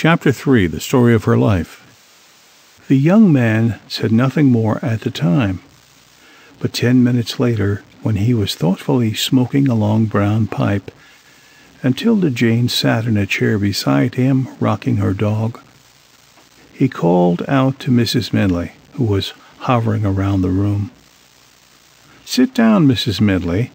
Chapter 3. The Story of Her Life. The young man said nothing more at the time, but 10 minutes later, when he was thoughtfully smoking a long brown pipe, and 'Tilda Jane sat in a chair beside him, rocking her dog, he called out to Mrs. Minley, who was hovering around the room. "Sit down, Mrs. Minley.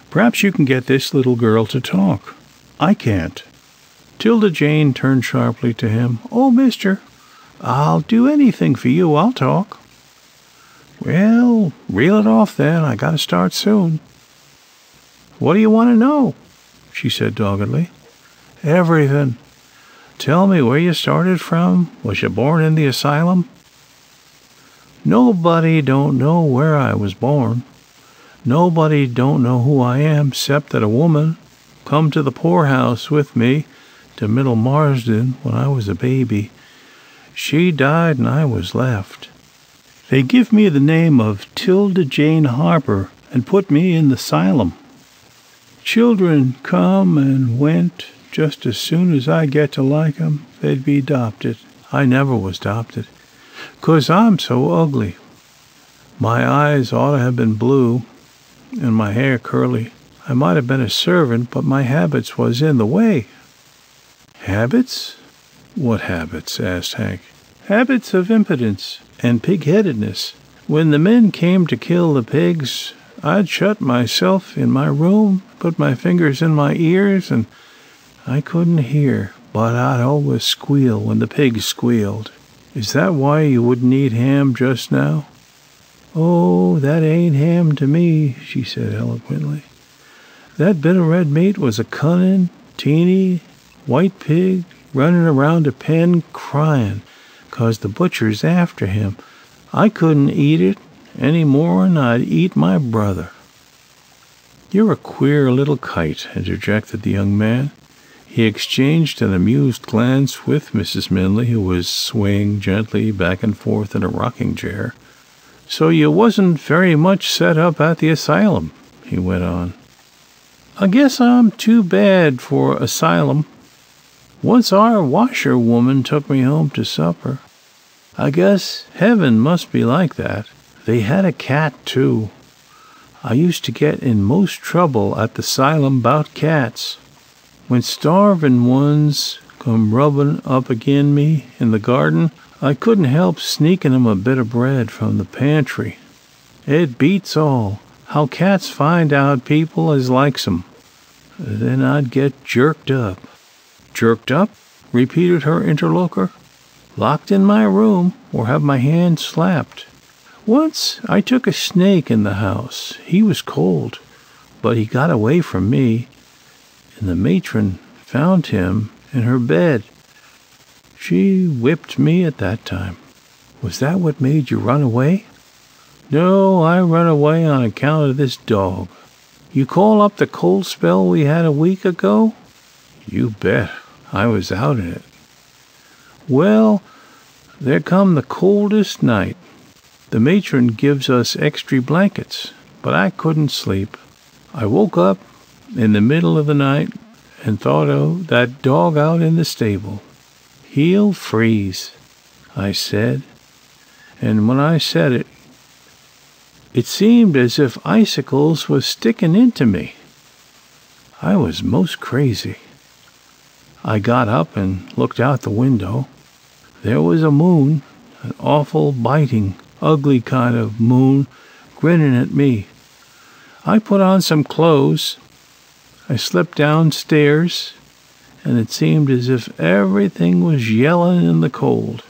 Perhaps you can get this little girl to talk. I can't." 'Tilda Jane turned sharply to him. "Oh, mister, I'll do anything for you. I'll talk." "Well, reel it off then. I gotta start soon." "What do you want to know?" she said doggedly. "Everything. Tell me where you started from. Was you born in the asylum?" "Nobody don't know where I was born. Nobody don't know who I am, 'cept that a woman come to the poorhouse with me to Middle Marsden when I was a baby. She died and I was left. They give me the name of 'Tilda Jane Harper and put me in the 'sylum. Children come and went. Just as soon as I get to like 'em, they'd be 'dopted. I never was 'dopted, 'cause I'm so ugly. My eyes ought to have been blue, and my hair curly. I might have been a servant, but my habits was in the way." "Habits? What habits?" asked Hank. "Habits of impudence and pig-headedness. When the men came to kill the pigs, I'd shut myself in my room, put my fingers in my ears, and I couldn't hear, but I'd always squeal when the pigs squealed. Is that why you wouldn't eat ham just now?" "Oh, that ain't ham to me," she said eloquently. "That bit of red meat was a cunning, teeny, white pig running around a pen crying 'cause the butcher's after him. I couldn't eat it any more'n I'd eat my brother." "You're a queer little kite," interjected the young man. He exchanged an amused glance with Mrs. Minley, who was swaying gently back and forth in a rocking chair. "So you wasn't very much set up at the asylum," he went on. "I guess I'm too bad for asylum. Once our washerwoman took me home to supper. I guess heaven must be like that. They had a cat, too. I used to get in most trouble at the 'sylum 'bout cats. When starvin' ones come rubbin' up agin me in the garden, I couldn't help sneakin' 'em a bit of bread from the pantry. It beats all, how cats find out people as likes 'em. Then I'd get jerked up." "Jerked up?" repeated her interlocutor. "Locked in my room, or have my hand slapped. Once I took a snake in the house. He was cold, but he got away from me, and the matron found him in her bed. She whipped me at that time." "Was that what made you run away?" "No, I run away on account of this dog. You call up the cold spell we had a week ago?" "You bet. I was out in it." "Well, there come the coldest night. The matron gives us extry blankets, but I couldn't sleep. I woke up in the middle of the night and thought of that dog out in the stable. 'He'll freeze,' I said, and when I said it, it seemed as if icicles was sticking into me. I was most crazy. I got up and looked out the window. There was a moon, an awful biting, ugly kind of moon, grinning at me. I put on some clothes. I slipped downstairs, and it seemed as if everything was yelling in the cold.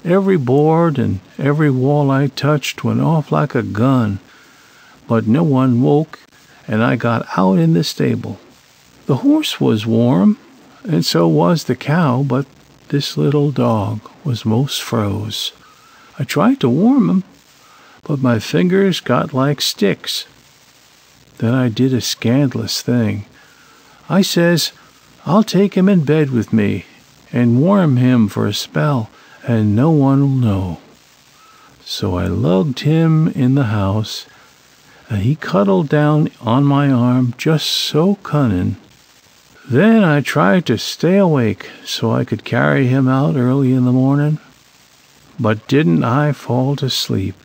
Every board and every wall I touched went off like a gun, but no one woke, and I got out in the stable. The horse was warm, and so was the cow, but this little dog was most froze. I tried to warm him, but my fingers got like sticks. Then I did a scandalous thing. I says, 'I'll take him in bed with me and warm him for a spell, and no one'll know.' So I lugged him in the house, and he cuddled down on my arm just so cunning. Then I tried to stay awake so I could carry him out early in the morning. But didn't I fall to sleep,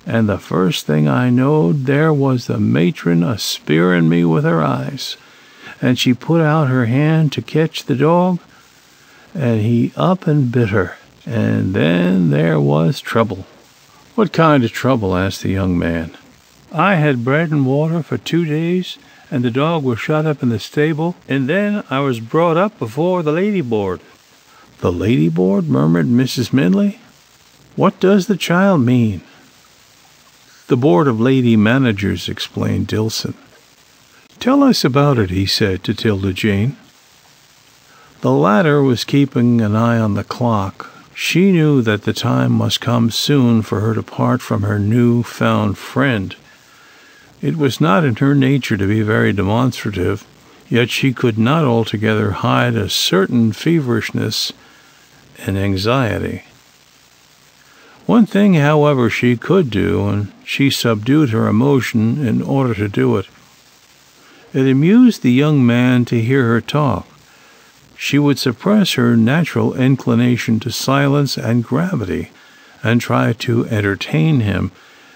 and the first thing I knowed there was the matron a-spearing me with her eyes, and she put out her hand to catch the dog, and he up and bit her, and then there was trouble." "What kind of trouble?" asked the young man. "I had bread and water for 2 days, and the dog was shut up in the stable, and then I was brought up before the lady board." "The lady board?" murmured Mrs. Minley. "What does the child mean?" "The board of lady managers," explained Dillson. "Tell us about it," he said to 'Tilda Jane. The latter was keeping an eye on the clock. She knew that the time must come soon for her to part from her new-found friend. It was not in her nature to be very demonstrative, yet she could not altogether hide a certain feverishness and anxiety. One thing, however, she could do, and she subdued her emotion in order to do it. It amused the young man to hear her talk. She would suppress her natural inclination to silence and gravity, and try to entertain him,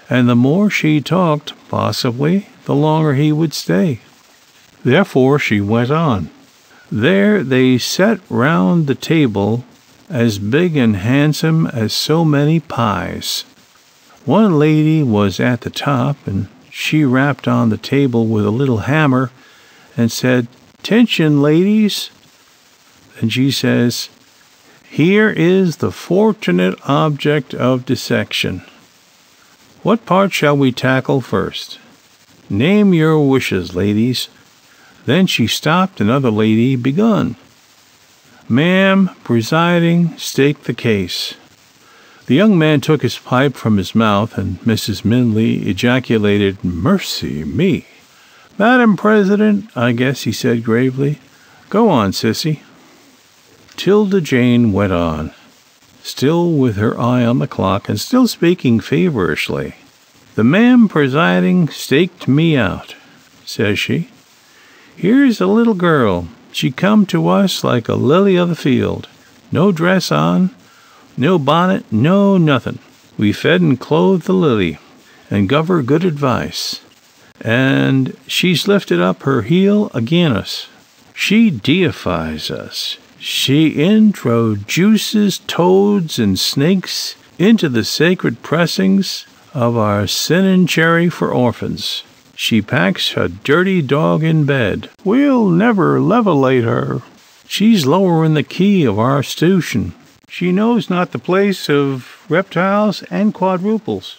and the more she talked, possibly, the longer he would stay. Therefore she went on. There they sat round the table, as big and handsome as so many pies. One lady was at the top, and she rapped on the table with a little hammer and said, "'Tention, ladies." And she says, "Here is the fortunate object of dissection. What part shall we tackle first? Name your wishes, ladies." Then she stopped, another lady begun. "Ma'am, presiding, state the case." The young man took his pipe from his mouth, and Mrs. Minley ejaculated, "Mercy me!" "Madam President, I guess," he said gravely. "Go on, sissy." 'Tilda Jane went on, still with her eye on the clock, and still speaking feverishly. "The ma'am presiding staked me out," says she. "Here's a little girl. She come to us like a lily of the field. No dress on, no bonnet, no nothin'. We fed and clothed the lily, and guv her good advice, and she's lifted up her heel agin us. She deifies us. She introduces toads and snakes into the sacred pressings of our cinnamon-cherry for orphans. She packs a dirty dog in bed. We'll never levelate her. She's lowering the key of our 'stution. She knows not the place of reptiles and quadruples.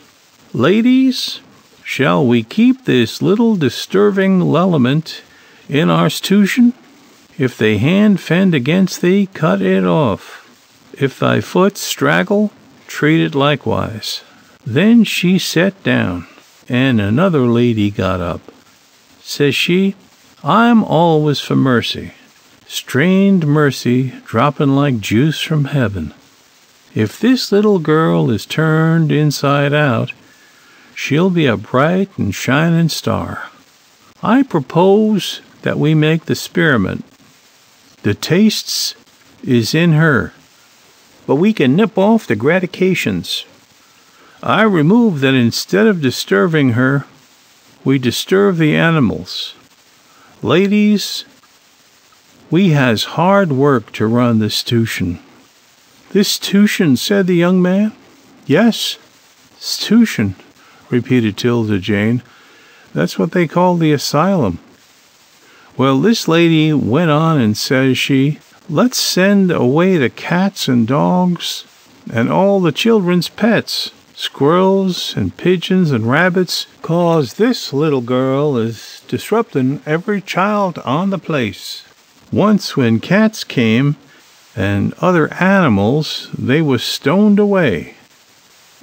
Ladies, shall we keep this little disturbing element in our 'stution? If thy hand fend against thee, cut it off. If thy foot straggle, treat it likewise." Then she sat down, and another lady got up. Says she, "I'm always for mercy, strained mercy dropping like juice from heaven. If this little girl is turned inside out, she'll be a bright and shining star. I propose that we make the 'speriment. The tastes is in her, but we can nip off the gratifications. I remove that instead of disturbing her, we disturb the animals. Ladies, we has hard work to run this 'stution." "This 'stution," said the young man. "Yes, 'stution," repeated 'Tilda Jane. "That's what they call the asylum. Well, this lady went on and says she, 'Let's send away the cats and dogs and all the children's pets, squirrels and pigeons and rabbits, 'cause this little girl is disrupting every child on the place. Once when cats came and other animals, they was stoned away.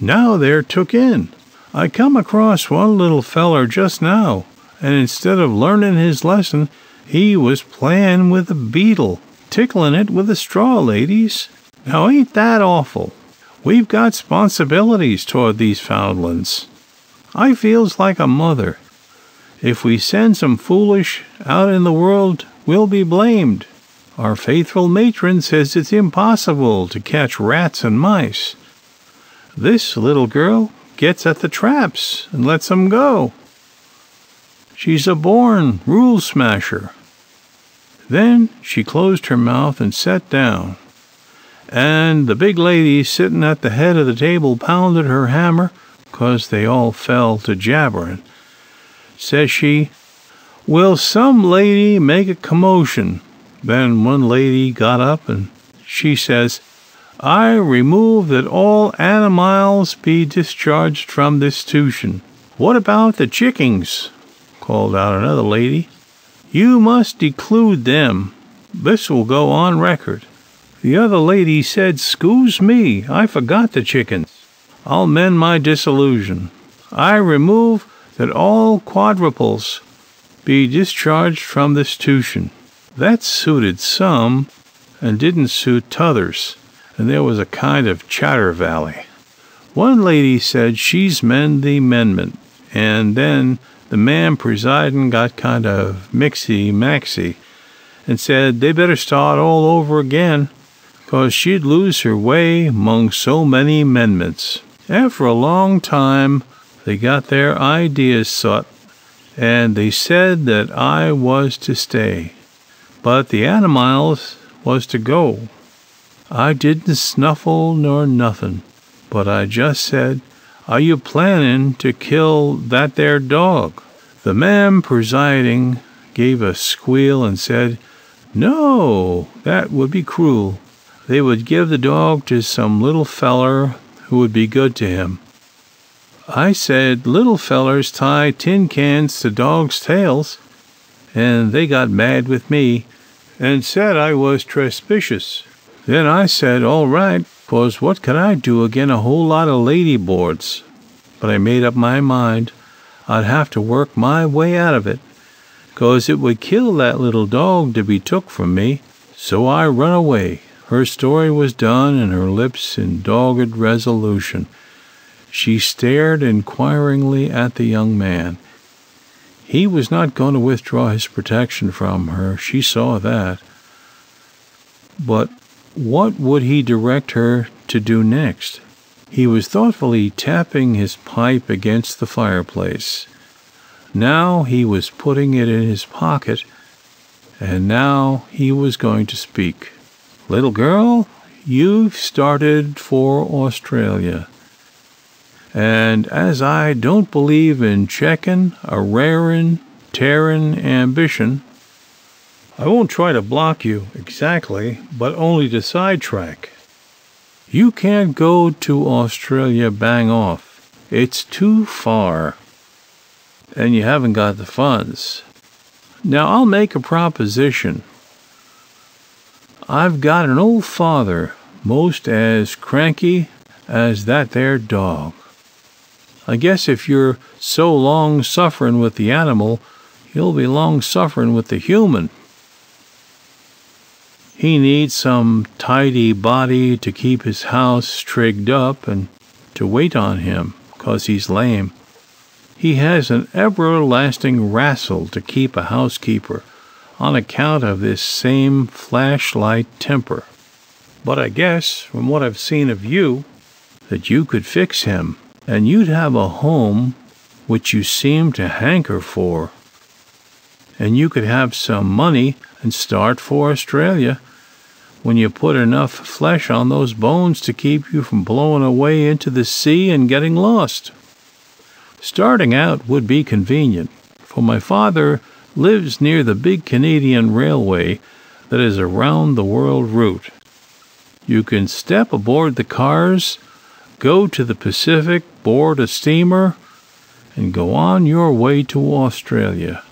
Now they're took in. I come across one little feller just now, and instead of learning his lesson, he was playing with a beetle, tickling it with a straw, ladies. Now ain't that awful? We've got 'sponsibilities toward these foundlings. I feels like a mother. If we send some foolish out in the world will be blamed. Our faithful matron says it's impossible to catch rats and mice. This little girl gets at the traps and lets them go. She's a born rule smasher." Then she closed her mouth and sat down, and the big lady sitting at the head of the table pounded her hammer, 'cause they all fell to jabbering. Says she, "Will some lady make a commotion?" Then one lady got up and she says, "I remove that all animals be discharged from this 'stution." "What about the chickens?" called out another lady. "You must declude them. This will go on record." The other lady said, "'Scuse me, I forgot the chickens. I'll mend my disillusion. I remove that all quadruples be discharged from this 'stution." That suited some and didn't suit t'others, and there was a kind of chatter valley. One lady said she's mend the amendment, and then the man presiding got kind of mixy-maxy and said they better start all over again, 'cause she'd lose her way 'mong so many amendments. After a long time they got their ideas sot, and they said that I was to stay, but the animals was to go. I didn't snuffle nor nothing, but I just said, "Are you planning to kill that there dog?" The man presiding gave a squeal and said, "No, that would be cruel. They would give the dog to some little feller who would be good to him." I said, "Little fellers tie tin cans to dogs' tails," and they got mad with me and said I was trespicious. Then I said, all right, 'cause what could I do agin a whole lot of lady boards? But I made up my mind I'd have to work my way out of it, 'cause it would kill that little dog to be took from me. So I run away. Her story was done, and her lips in dogged resolution. She stared inquiringly at the young man. He was not going to withdraw his protection from her, she saw that. But what would he direct her to do next? He was thoughtfully tapping his pipe against the fireplace. Now he was putting it in his pocket, and now he was going to speak. "Little girl, you've started for Australia. And as I don't believe in checking a rarin', tearin' ambition, I won't try to block you exactly, but only to sidetrack. You can't go to Australia bang off. It's too far, and you haven't got the funds. Now I'll make a proposition. I've got an old father, most as cranky as that there dog. I guess if you're so long sufferin' with the animal, you'll be long sufferin' with the human. He needs some tidy body to keep his house trigged up and to wait on him, 'cause he's lame. He has an everlasting wrastle to keep a housekeeper on account of this same flashlight temper. But I guess, from what I've seen of you, that you could fix him, and you'd have a home which you seem to hanker for, and you could have some money and start for Australia when you put enough flesh on those bones to keep you from blowing away into the sea and getting lost. Starting out would be convenient, for my father lives near the big Canadian railway that is a round-the-world route. You can step aboard the cars, go to the Pacific, board a steamer, and go on your way to Australia.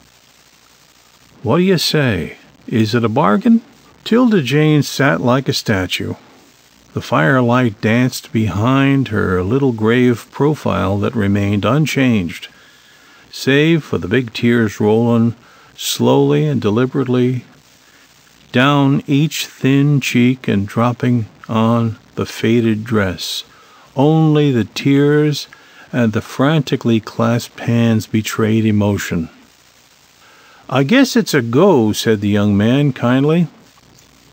What do you say? Is it a bargain?" 'Tilda Jane sat like a statue. The firelight danced behind her little grave profile that remained unchanged, save for the big tears rolling slowly and deliberately down each thin cheek and dropping on the faded dress. Only the tears and the frantically clasped hands betrayed emotion. "I guess it's a go," said the young man kindly.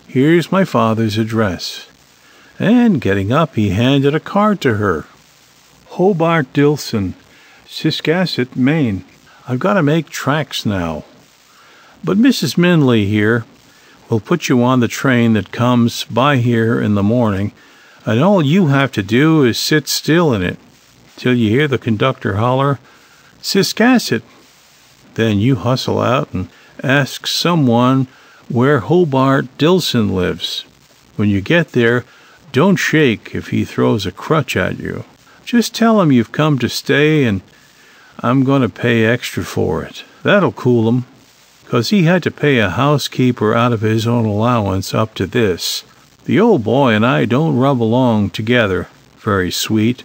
"Here's my father's address." And getting up, he handed a card to her. "Hobart Dillson, Ciscasset, Maine. I've got to make tracks now. But Mrs. Minley here will put you on the train that comes by here in the morning, and all you have to do is sit still in it till you hear the conductor holler, 'Ciscasset.' Then you hustle out and ask someone where Hobart Dillson lives. When you get there, don't shake if he throws a crutch at you. Just tell him you've come to stay and I'm going to pay extra for it. That'll cool him, 'cause he had to pay a housekeeper out of his own allowance up to this. The old boy and I don't rub along together very sweet,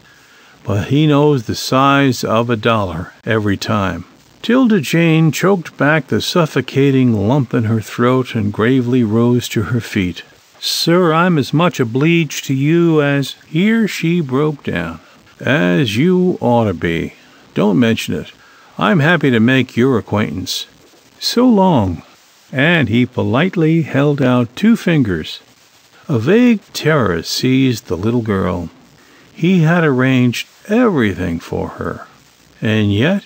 but he knows the size of a dollar every time." 'Tilda Jane choked back the suffocating lump in her throat and gravely rose to her feet. "Sir, I'm as much obleeged to you as—" Here she broke down. "As you ought to be. Don't mention it. I'm happy to make your acquaintance. So long." And he politely held out 2 fingers. A vague terror seized the little girl. He had arranged everything for her, and yet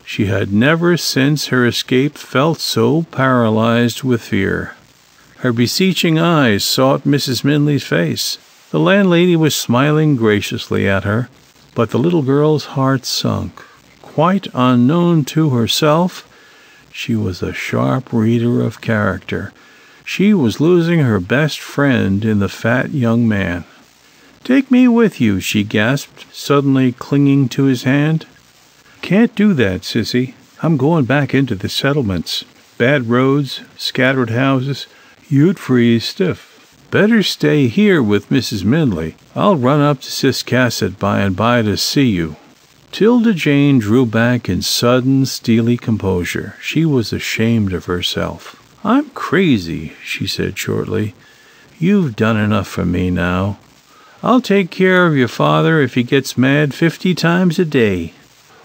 she had never since her escape felt so paralyzed with fear. Her beseeching eyes sought Mrs. Minley's face. The landlady was smiling graciously at her, but the little girl's heart sunk. Quite unknown to herself, she was a sharp reader of character. She was losing her best friend in the fat young man. "Take me with you," she gasped, suddenly clinging to his hand. "Can't do that, sissy. I'm going back into the settlements. Bad roads, scattered houses. You'd freeze stiff. Better stay here with Mrs. Minley. I'll run up to Ciscasset by and by to see you." 'Tilda Jane drew back in sudden, steely composure. She was ashamed of herself. "I'm crazy," she said shortly. "You've done enough for me now. I'll take care of your father if he gets mad 50 times a day."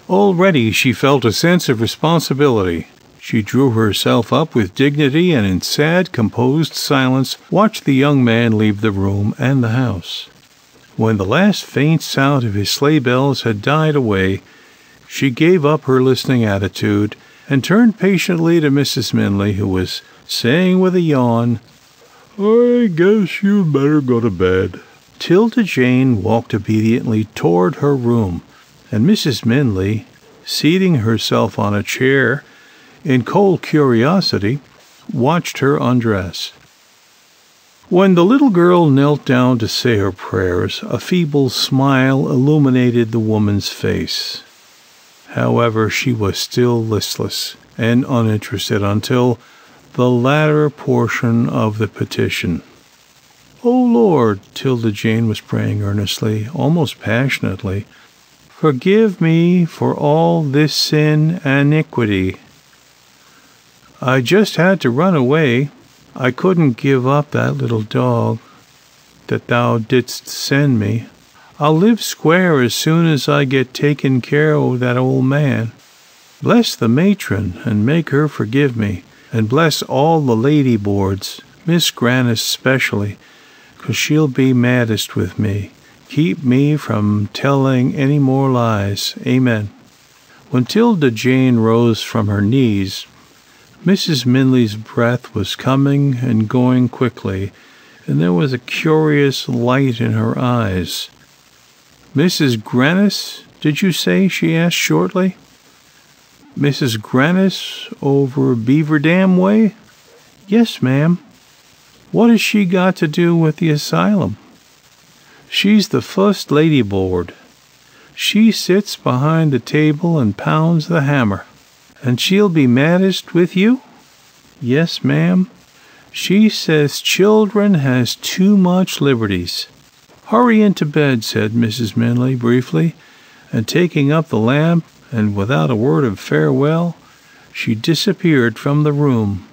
Already she felt a sense of responsibility. She drew herself up with dignity and in sad, composed silence watched the young man leave the room and the house. When the last faint sound of his sleigh bells had died away, she gave up her listening attitude and turned patiently to Mrs. Minley, who was saying with a yawn, "I guess you'd better go to bed." 'Tilda Jane walked obediently toward her room, and Mrs. Minley, seating herself on a chair in cold curiosity, watched her undress. When the little girl knelt down to say her prayers, a feeble smile illuminated the woman's face. However, she was still listless and uninterested until the latter portion of the petition. "O Lord," 'Tilda Jane was praying earnestly, almost passionately, "forgive me for all this sin and iniquity. I just had to run away. I couldn't give up that little dog that thou didst send me. I'll live square as soon as I get taken care o' that old man. Bless the matron and make her forgive me, and bless all the lady boards, Miss Grannis specially, 'cause she'll be maddest with me. Keep me from telling any more lies. Amen." When 'Tilda Jane rose from her knees, Mrs. Minley's breath was coming and going quickly, and there was a curious light in her eyes. "Mrs. Grannis, did you say?" she asked shortly. "Mrs. Grannis over Beaver Dam way?" "Yes, ma'am." "What has she got to do with the asylum?" "She's the fust lady board. She sits behind the table and pounds the hammer." "And she'll be maddest with you?" "Yes, ma'am. She says children has too much liberties." "Hurry into bed," said Mrs. Minley briefly, and taking up the lamp, and without a word of farewell, she disappeared from the room.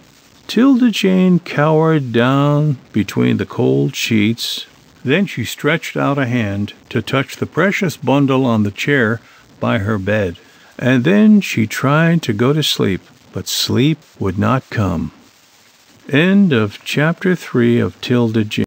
'Tilda Jane cowered down between the cold sheets. Then she stretched out a hand to touch the precious bundle on the chair by her bed, and then she tried to go to sleep. but sleep would not come. End of chapter 3 of 'Tilda Jane.